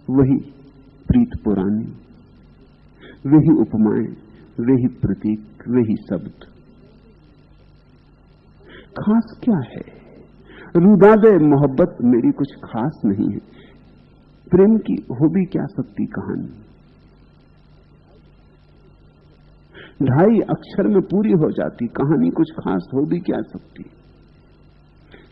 वही प्रीत पुरानी, वही उपमाएं, वही प्रतीक, वही शब्द। खास क्या है? रुदा दे मोहब्बत मेरी कुछ खास नहीं है। प्रेम की हो भी क्या सकती कहानी, 2.5 अक्षर में पूरी हो जाती कहानी, कुछ खास हो भी क्या सकती।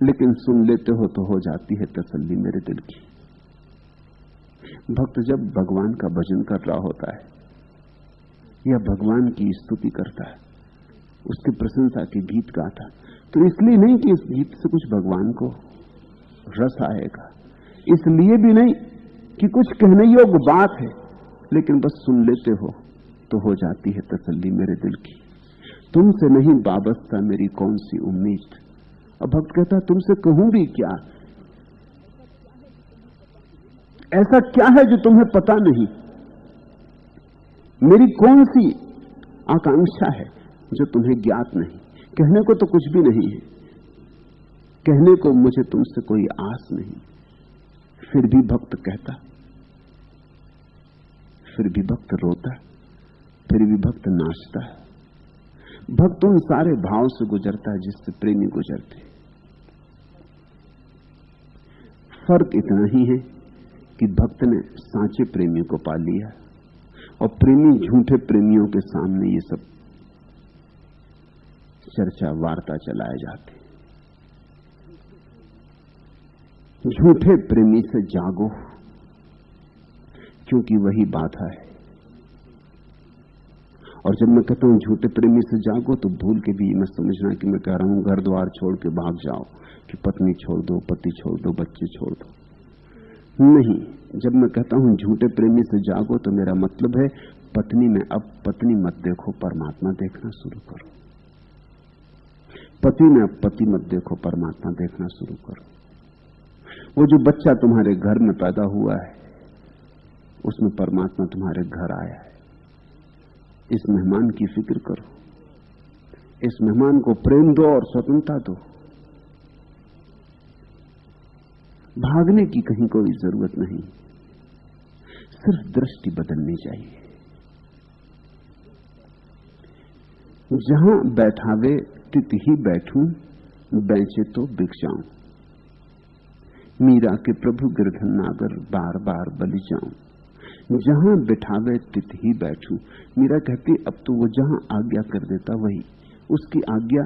लेकिन सुन लेते हो तो हो जाती है तसल्ली मेरे दिल की। भक्त जब भगवान का भजन कर रहा होता है या भगवान की स्तुति करता है, उसकी प्रशंसा के गीत गाता, तो इसलिए नहीं कि इस गीत से कुछ भगवान को रस आएगा, इसलिए भी नहीं कि कुछ कहने योग्य बात है, लेकिन बस सुन लेते हो तो हो जाती है तसल्ली मेरे दिल की। तुमसे नहीं वाबस्ता मेरी कौन सी उम्मीद। अब भक्त कहता तुमसे कहूं भी क्या, ऐसा क्या है जो तुम्हें पता नहीं, मेरी कौन सी आकांक्षा है जो तुम्हें ज्ञात नहीं। कहने को तो कुछ भी नहीं है, कहने को मुझे तुमसे कोई आस नहीं, फिर भी भक्त कहता, फिर भी भक्त रोता, फिर भी भक्त नाचता। भक्त उन सारे भाव से गुजरता है जिससे प्रेमी गुजरते। फर्क इतना ही है कि भक्त ने सांचे प्रेमी को पा लिया और प्रेमी झूठे प्रेमियों के सामने ये सब चर्चा वार्ता चलाए जाते। झूठे प्रेमी से जागो, क्योंकि वही बाधा है। और जब मैं कहता हूं झूठे प्रेमी से जागो, तो भूल के भी मैं समझना कि मैं कह रहा हूं घर द्वार छोड़ के भाग जाओ, कि पत्नी छोड़ दो, पति छोड़ दो, बच्चे छोड़ दो। नहीं, जब मैं कहता हूं झूठे प्रेमी से जागो, तो मेरा मतलब है पत्नी में अब पत्नी मत देखो, परमात्मा देखना शुरू करो। पति में अब पति मत देखो, परमात्मा देखना शुरू करो। वो जो बच्चा तुम्हारे घर में पैदा हुआ है, उसमें परमात्मा तुम्हारे घर आया है। इस मेहमान की फिक्र करो, इस मेहमान को प्रेम दो और स्वतंत्रता दो। भागने की कहीं कोई जरूरत नहीं, सिर्फ दृष्टि बदलनी चाहिए। जहां बैठावे तित ही बैठूं, बेचे तो बिक जाऊं। मीरा के प्रभु गिरधर नागर, बार बार बलि जाऊं। जहां बिठावे तित ही बैठूं। मीरा कहती अब तो वो जहां आज्ञा कर देता वही, उसकी आज्ञा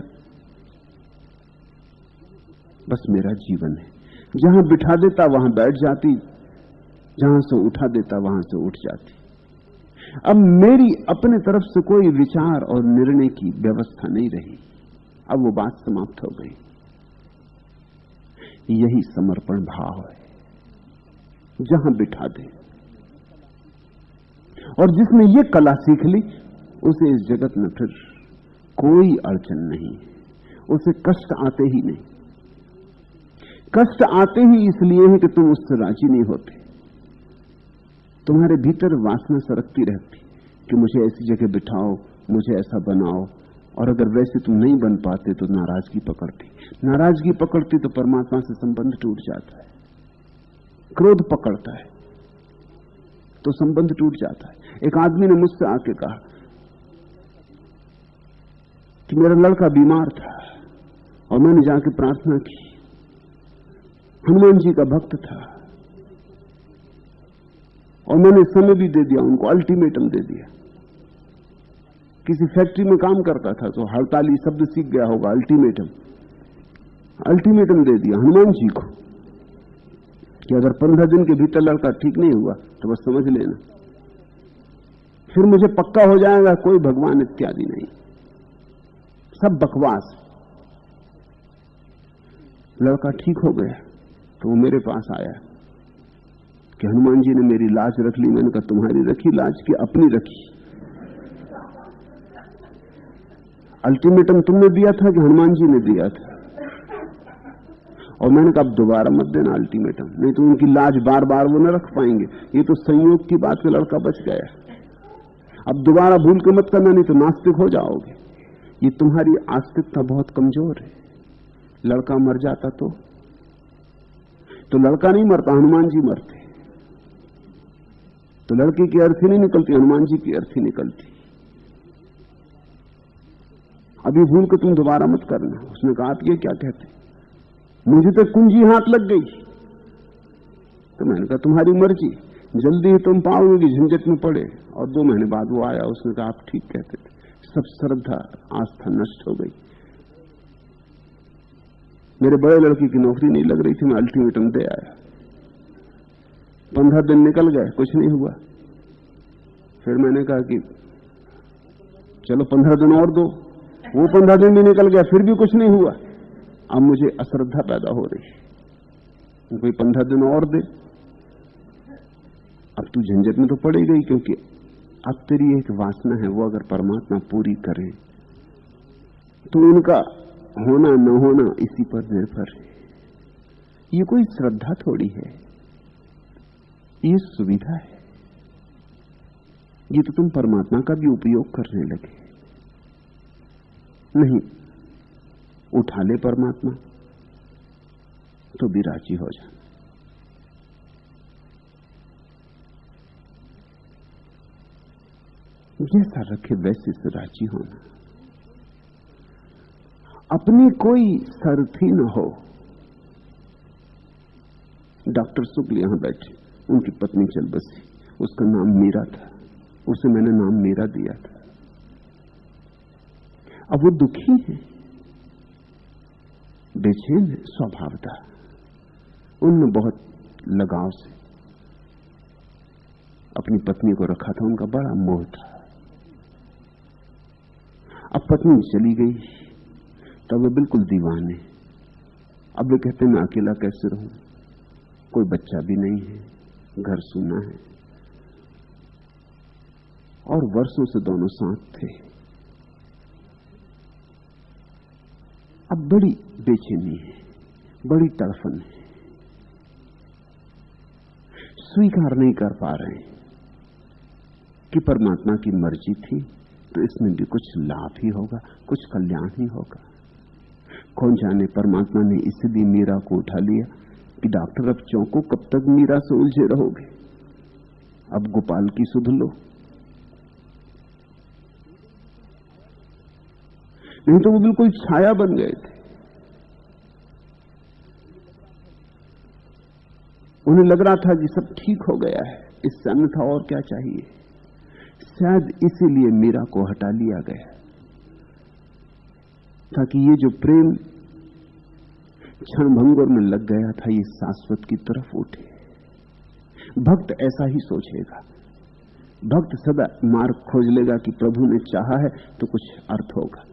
बस मेरा जीवन है। जहां बिठा देता वहां बैठ जाती, जहां से उठा देता वहां से उठ जाती। अब मेरी अपने तरफ से कोई विचार और निर्णय की व्यवस्था नहीं रही, अब वो बात समाप्त हो गई। यही समर्पण भाव है, जहां बिठा दे। और जिसने ये कला सीख ली, उसे इस जगत में फिर कोई अड़चन नहीं, उसे कष्ट आते ही नहीं। कष्ट आते ही इसलिए है कि तुम उससे राजी नहीं होते। तुम्हारे भीतर वासना सरकती रहती कि मुझे ऐसी जगह बिठाओ, मुझे ऐसा बनाओ, और अगर वैसे तुम नहीं बन पाते तो नाराजगी पकड़ती। नाराजगी पकड़ती तो परमात्मा से संबंध टूट जाता है। क्रोध पकड़ता है तो संबंध टूट जाता है। एक आदमी ने मुझसे आके कहा कि मेरा लड़का बीमार था और मैंने जाके प्रार्थना की। हनुमान जी का भक्त था और मैंने समय भी दे दिया, उनको अल्टीमेटम दे दिया। किसी फैक्ट्री में काम करता था तो हड़ताली शब्द सीख गया होगा, अल्टीमेटम। अल्टीमेटम दे दिया हनुमान जी को कि अगर 15 दिन के भीतर लड़का ठीक नहीं हुआ तो बस समझ लेना, फिर मुझे पक्का हो जाएगा कोई भगवान इत्यादि नहीं, सब बकवास। लड़का ठीक हो गया तो वो मेरे पास आया कि हनुमान जी ने मेरी लाज रख ली। मैंने कहा तुम्हारी रखी लाज की अपनी रखी? अल्टीमेटम तुमने दिया था कि हनुमान जी ने दिया था? और मैंने कहा अब दोबारा मत देना अल्टीमेटम, नहीं तो उनकी लाज बार बार वो न रख पाएंगे। ये तो संयोग की बात से लड़का बच गया। अब दोबारा भूल के मत करना, नहीं तो नास्तिक हो जाओगे। ये तुम्हारी आस्तिकता बहुत कमजोर है। लड़का मर जाता तो लड़का नहीं मरता, हनुमान जी मरते। तो लड़के की अर्थी नहीं निकलती, हनुमान जी की अर्थी निकलती। अभी भूल के तुम दोबारा मत करना। उसने कहा आप ये क्या कहते, मुझे तो कुंजी हाथ लग गई। तो मैंने कहा तुम्हारी मर्जी, जल्दी ही तुम पाओगे कि झंझट में पड़े। और 2 महीने बाद वो आया, उसने कहा आप ठीक कहते थे, सब श्रद्धा आस्था नष्ट हो गई। मेरे बड़े लड़की की नौकरी नहीं लग रही थी, मैं अल्टीमेटम दे आया। 15 दिन निकल गए, कुछ नहीं हुआ। फिर मैंने कहा कि चलो 15 दिन और दो। वो 15 दिन भी निकल गया, फिर भी कुछ नहीं हुआ। अब मुझे अश्रद्धा पैदा हो रही, कोई 15 दिन और दे। अब तू झंझट में तो पड़ गई, क्योंकि अब तेरी एक वासना है, वो अगर परमात्मा पूरी करे तो उनका होना न होना इसी पर निर्भर है। ये कोई श्रद्धा थोड़ी है, ये सुविधा है। ये तो तुम परमात्मा का भी उपयोग करने लगे। नहीं, उठा ले परमात्मा तो भी राजी हो जा। जैसा रखे वैसे से राजी होना। अपनी कोई शर्त ही न हो। डॉक्टर शुक्ल यहां बैठे, उनकी पत्नी चल बसी, उसका नाम मीरा था, उसे मैंने नाम मीरा दिया था। अब वो दुखी है, बेचैन है, स्वभावता। उनने बहुत लगाव से अपनी पत्नी को रखा था, उनका बड़ा मोह था। अब पत्नी चली गई, तब वे बिल्कुल दीवाने। अब वे कहते मैं अकेला कैसे रहूं, कोई बच्चा भी नहीं है, घर सूना है। और वर्षों से दोनों साथ थे। अब बड़ी बेचैनी है, बड़ी तड़फन है, स्वीकार नहीं कर पा रहे कि परमात्मा की मर्जी थी तो इसमें भी कुछ लाभ ही होगा, कुछ कल्याण ही होगा। कौन जाने परमात्मा ने इसलिए मीरा को उठा लिया कि डॉक्टर अब चौंको, कब तक मीरा से उलझे रहोगे, अब गोपाल की सुध लो। नहीं तो वो बिल्कुल छाया बन गए थे। उन्हें लग रहा था कि सब ठीक हो गया है, इससे अन्यथा और क्या चाहिए। शायद इसीलिए मीरा को हटा लिया गया, ताकि ये जो प्रेम क्षणभंगुर में लग गया था, ये शाश्वत की तरफ उठे। भक्त ऐसा ही सोचेगा, भक्त सदा मार्ग खोज लेगा कि प्रभु ने चाहा है तो कुछ अर्थ होगा।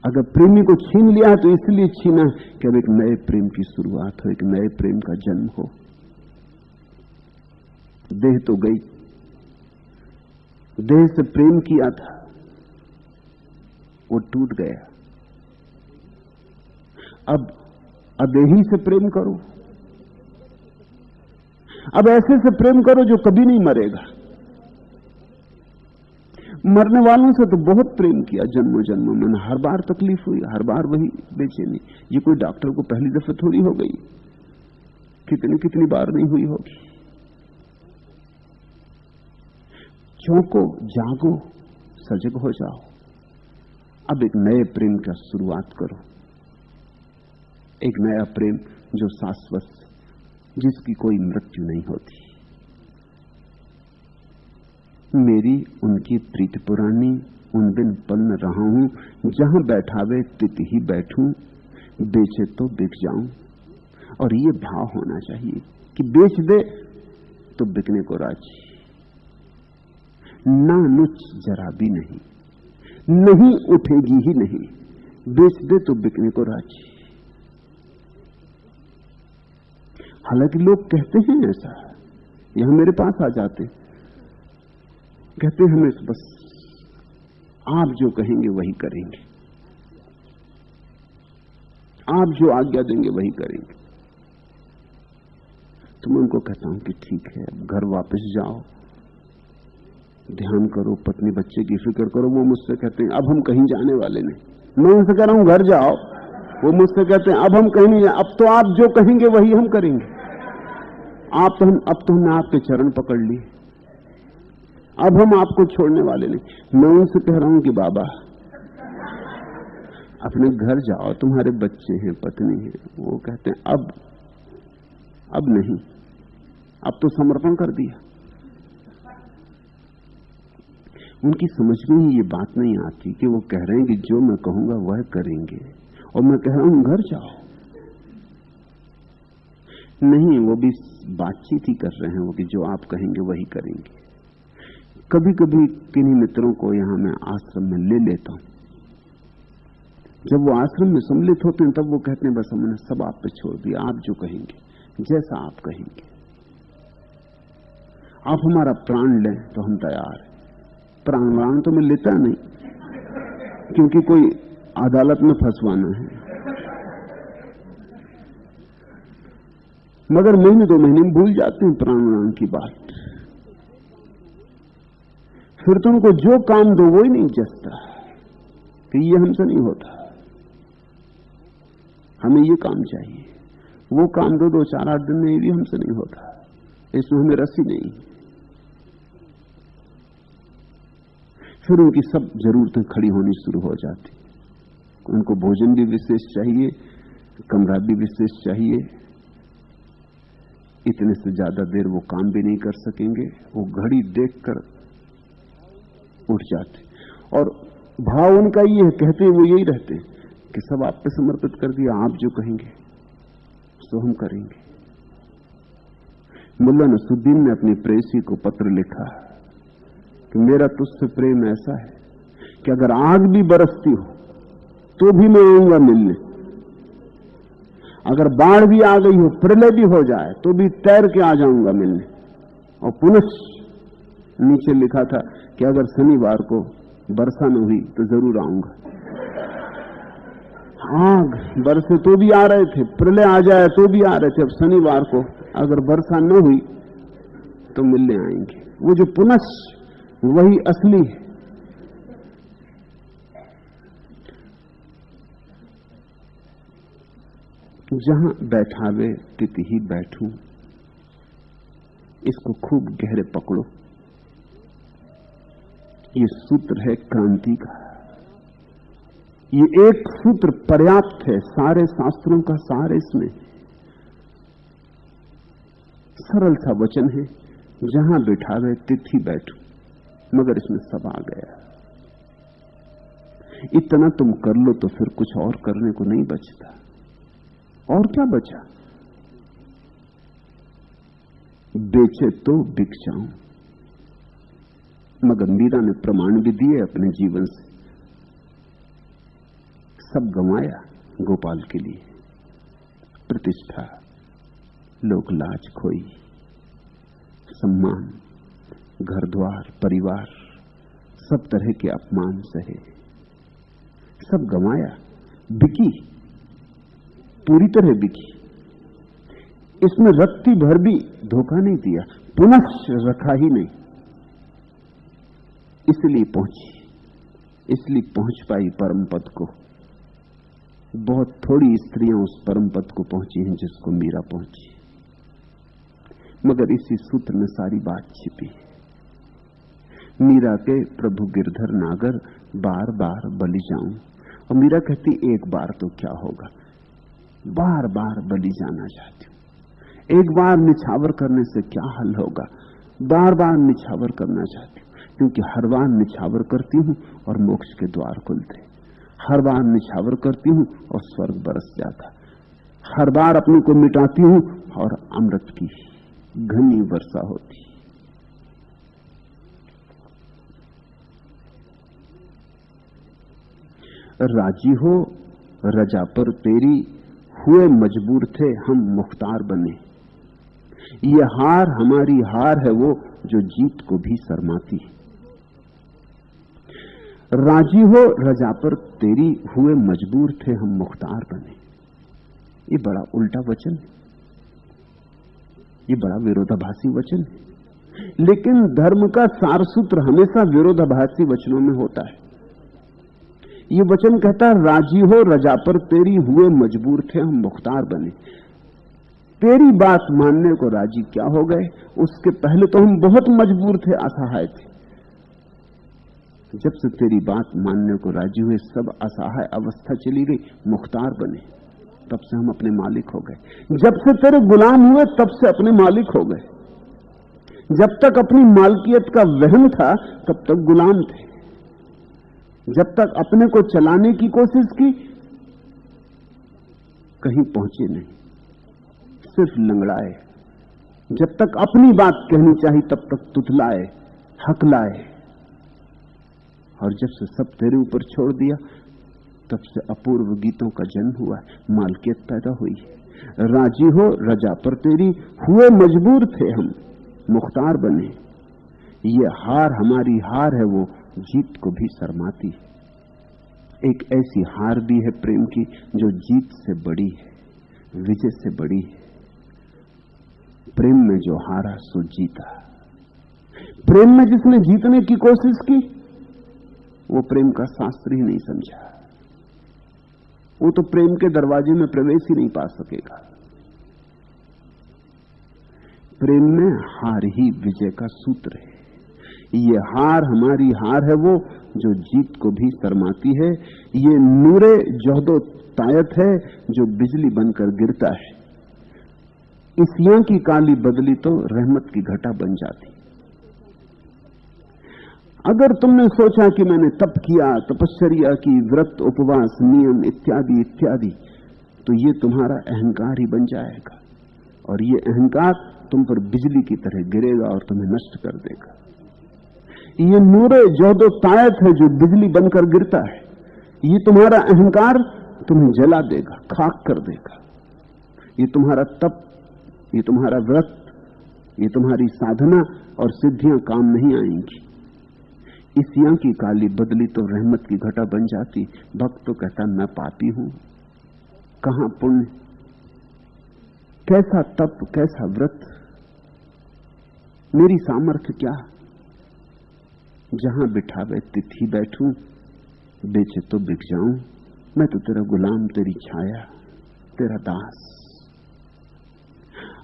अगर प्रेमी को छीन लिया तो इसलिए छीना कि अब एक नए प्रेम की शुरुआत हो, एक नए प्रेम का जन्म हो। देह तो गई, देह से प्रेम किया था, वो टूट गया। अब अदेही से प्रेम करो, अब ऐसे से प्रेम करो जो कभी नहीं मरेगा। मरने वालों से तो बहुत प्रेम किया जन्मों जन्मों में, हर बार तकलीफ हुई, हर बार वही बेचैनी। ये कोई डॉक्टर को पहली दफे थोड़ी हो गई, कितनी कितनी बार नहीं हुई होगी। चौंको, जागो, सजग हो जाओ। अब एक नए प्रेम का शुरुआत करो, एक नया प्रेम जो शाश्वत, जिसकी कोई मृत्यु नहीं होती। मेरी उनकी प्रीत पुरानी, उन बिन पल न रहा हूं, जहां बैठावे तित ही बैठूं, बेचे तो बिक जाऊं। और ये भाव होना चाहिए कि बेच दे तो बिकने को राजी, ना नुच जरा भी नहीं, नहीं उठेगी ही नहीं, बेच दे तो बिकने को राजी। हालांकि लोग कहते हैं ऐसा, यहां मेरे पास आ जाते, कहते हैं हमें बस आप जो कहेंगे वही करेंगे, आप जो आज्ञा देंगे वही करेंगे। तो मैं उनको कहता हूं कि ठीक है, अब घर वापस जाओ, ध्यान करो, पत्नी बच्चे की फिक्र करो। वो मुझसे कहते हैं अब हम कहीं जाने वाले नहीं। मैं उनसे कह रहा हूं घर जाओ, वो मुझसे कहते हैं अब हम कहीं नहीं, अब तो आप जो कहेंगे वही हम करेंगे। अब तो हमने आपके चरण पकड़ लिए, अब हम आपको छोड़ने वाले नहीं। मैं उनसे कह रहा हूं कि बाबा अपने घर जाओ, तुम्हारे बच्चे हैं, पत्नी है। वो कहते हैं अब नहीं, अब तो समर्पण कर दिया। उनकी समझ में ही ये बात नहीं आती कि वो कह रहे हैं कि जो मैं कहूंगा वह करेंगे, और मैं कह रहा हूं घर जाओ। नहीं, वो भी बातचीत ही कर रहे हैं वो कि जो आप कहेंगे वही करेंगे। कभी कभी किन्हीं मित्रों को यहां मैं आश्रम में ले लेता हूं। जब वो आश्रम में सम्मिलित होते हैं तब वो कहते हैं बस हमने सब आप पे छोड़ दिया, आप जो कहेंगे, जैसा आप कहेंगे। आप हमारा प्राण लें तो हम तैयार हैं। प्राण तो मैं लेता नहीं, क्योंकि कोई अदालत में फंसवाना है, मगर महीने 2 महीने में भूल जाते हैं प्राण की बात। फिर तुमको जो काम दो वो ही नहीं जचता कि ये हमसे नहीं होता, हमें ये काम चाहिए। वो काम दो 2-4-8 दिन में, ये भी हमसे नहीं होता, इसमें हमें रस्सी नहीं। फिर उनकी सब जरूरतें खड़ी होनी शुरू हो जाती। उनको भोजन भी विशेष चाहिए, कमरा भी विशेष चाहिए। इतने से ज्यादा देर वो काम भी नहीं कर सकेंगे। वो घड़ी देखकर उठ जाते, और भाव उनका ये है, कहते वो यही रहते कि सब आप पे समर्पित कर दिया, आप जो कहेंगे सो हम करेंगे। मुल्ला नसरुद्दीन ने अपनी प्रेसी को पत्र लिखा कि मेरा तुझसे प्रेम ऐसा है कि अगर आग भी बरसती हो तो भी मैं आऊंगा मिलने, अगर बाढ़ भी आ गई हो, प्रलय भी हो जाए तो भी तैर के आ जाऊंगा मिलने। और पुनः नीचे लिखा था कि अगर शनिवार को वर्षा न हुई तो जरूर आऊंगा। आग बरसे तो भी आ रहे थे, प्रलय आ जाए तो भी आ रहे थे, अब शनिवार को अगर वर्षा न हुई तो मिलने आएंगे। वो जो पुनः वही असली है। जहां बैठावे तिति ही बैठूं, इसको खूब गहरे पकड़ो। ये सूत्र है क्रांति का। ये एक सूत्र पर्याप्त है, सारे शास्त्रों का सार इसमें। सरल सा वचन है, जहां बिठावे तिथि बैठो, मगर इसमें सब आ गया। इतना तुम कर लो तो फिर कुछ और करने को नहीं बचता। और क्या बचा? बेचे तो बिक जाऊं। मगर मीरा ने प्रमाण भी दिए अपने जीवन से। सब गंवाया गोपाल के लिए, प्रतिष्ठा, लोक लाज खोई, सम्मान, घर द्वार, परिवार, सब तरह के अपमान सहे, सब गंवाया। बिकी, पूरी तरह बिकी। इसमें रत्ती भर भी धोखा नहीं दिया, पुनः रखा ही नहीं। इसलिए पहुंची, इसलिए पहुंच पाई परम पद को। बहुत थोड़ी स्त्रियां उस परम पद को पहुंची हैं जिसको मीरा पहुंची। मगर इसी सूत्र में सारी बात छिपी है। मीरा के प्रभु गिरधर नागर बार बार बलि जाऊं, और मीरा कहती एक बार तो क्या होगा, बार बार बलि जाना चाहती हूं। एक बार निछावर करने से क्या हल होगा, बार बार निछावर करना चाहती हूं, क्योंकि हर बार निछावर करती हूं और मोक्ष के द्वार खुलते, हर बार निछावर करती हूं और स्वर्ग बरस जाता, हर बार अपने को मिटाती हूं और अमृत की घनी वर्षा होती। राजी हो रजा पर तेरी, हुए मजबूर थे हम मुख्तार बने। ये हार हमारी हार है वो जो जीत को भी शर्माती। राजी हो रजा पर तेरी, हुए मजबूर थे हम मुख्तार बने। ये बड़ा उल्टा वचन है, ये बड़ा विरोधाभासी वचन है। लेकिन धर्म का सारसूत्र हमेशा विरोधाभासी वचनों में होता है। ये वचन कहता है राजी हो रजा पर तेरी, हुए मजबूर थे हम मुख्तार बने। तेरी बात मानने को राजी क्या हो गए? उसके पहले तो हम बहुत मजबूर थे, असहाय थे। जब से तेरी बात मानने को राजी हुए, सब असहाय अवस्था चली गई, मुख्तार बने, तब से हम अपने मालिक हो गए। जब से तेरे गुलाम हुए, तब से अपने मालिक हो गए। जब तक अपनी मालकियत का वहम था, तब तक गुलाम थे। जब तक अपने को चलाने की कोशिश की, कहीं पहुंचे नहीं, सिर्फ लंगड़ाए। जब तक अपनी बात कहनी चाहिए, तब तक तुतलाए, हकलाए। और जब से सब तेरे ऊपर छोड़ दिया, तब से अपूर्व गीतों का जन्म हुआ, मालकियत पैदा हुई। राजी हो रजा पर तेरी, हुए मजबूर थे हम, मुख्तार बने। ये हार हमारी हार है, वो जीत को भी शर्माती। एक ऐसी हार भी है प्रेम की जो जीत से बड़ी है, विजय से बड़ी है। प्रेम में जो हारा सो जीता। प्रेम में जिसने जीतने की कोशिश की, वो प्रेम का शास्त्र ही नहीं समझा। वो तो प्रेम के दरवाजे में प्रवेश ही नहीं पा सकेगा। प्रेम में हार ही विजय का सूत्र है। ये हार हमारी हार है, वो जो जीत को भी शर्माती है। ये नूरे जोहदो तायत है जो बिजली बनकर गिरता है। इसियां की काली बदली तो रहमत की घटा बन जाती। अगर तुमने सोचा कि मैंने तप किया, तपश्चर्या की, व्रत, उपवास, नियम इत्यादि इत्यादि, तो ये तुम्हारा अहंकार ही बन जाएगा। और ये अहंकार तुम पर बिजली की तरह गिरेगा और तुम्हें नष्ट कर देगा। ये नूरे जोहदो तायत है जो बिजली बनकर गिरता है। ये तुम्हारा अहंकार तुम्हें जला देगा, खाक कर देगा। ये तुम्हारा तप, ये तुम्हारा व्रत, ये तुम्हारी साधना और सिद्धियां काम नहीं आएंगी। इसियां की काली बदली तो रहमत की घटा बन जाती। भक्त तो कहता मैं पापी हूं, कहां पुण्य, कैसा तप, कैसा व्रत, मेरी सामर्थ्य क्या? जहां बिठावे तिथि बैठूं, बेचे तो बिक जाऊं। मैं तो तेरा गुलाम, तेरी छाया, तेरा दास।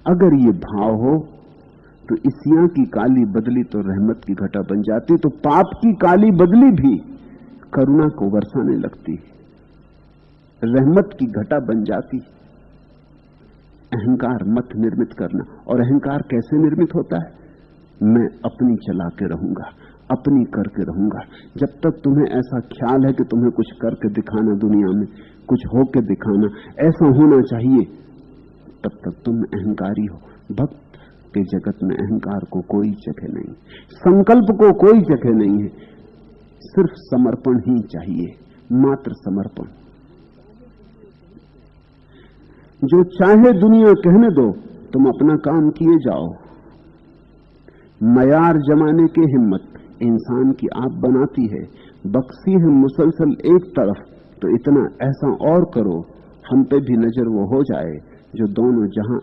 अगर ये भाव हो तो इसियां की काली बदली तो रहमत की घटा बन जाती। तो पाप की काली बदली भी करुणा को बरसाने लगती, रहमत की घटा बन जाती। अहंकार मत निर्मित करना। और अहंकार कैसे निर्मित होता है? मैं अपनी चला के रहूंगा, अपनी करके रहूंगा। जब तक तुम्हें ऐसा ख्याल है कि तुम्हें कुछ करके दिखाना, दुनिया में कुछ होके दिखाना, ऐसा होना चाहिए, तब तक तुम अहंकारी हो। भक्त के जगत में अहंकार को कोई जगह नहीं, संकल्प को कोई जगह नहीं है। सिर्फ समर्पण ही चाहिए, मात्र समर्पण। जो चाहे दुनिया कहने दो, तुम अपना काम किए जाओ। मयार जमाने की हिम्मत इंसान की आप बनाती है। बक्सी है मुसलसल एक तरफ, तो इतना ऐसा और करो हम पे भी नजर वो हो जाए जो दोनों जहां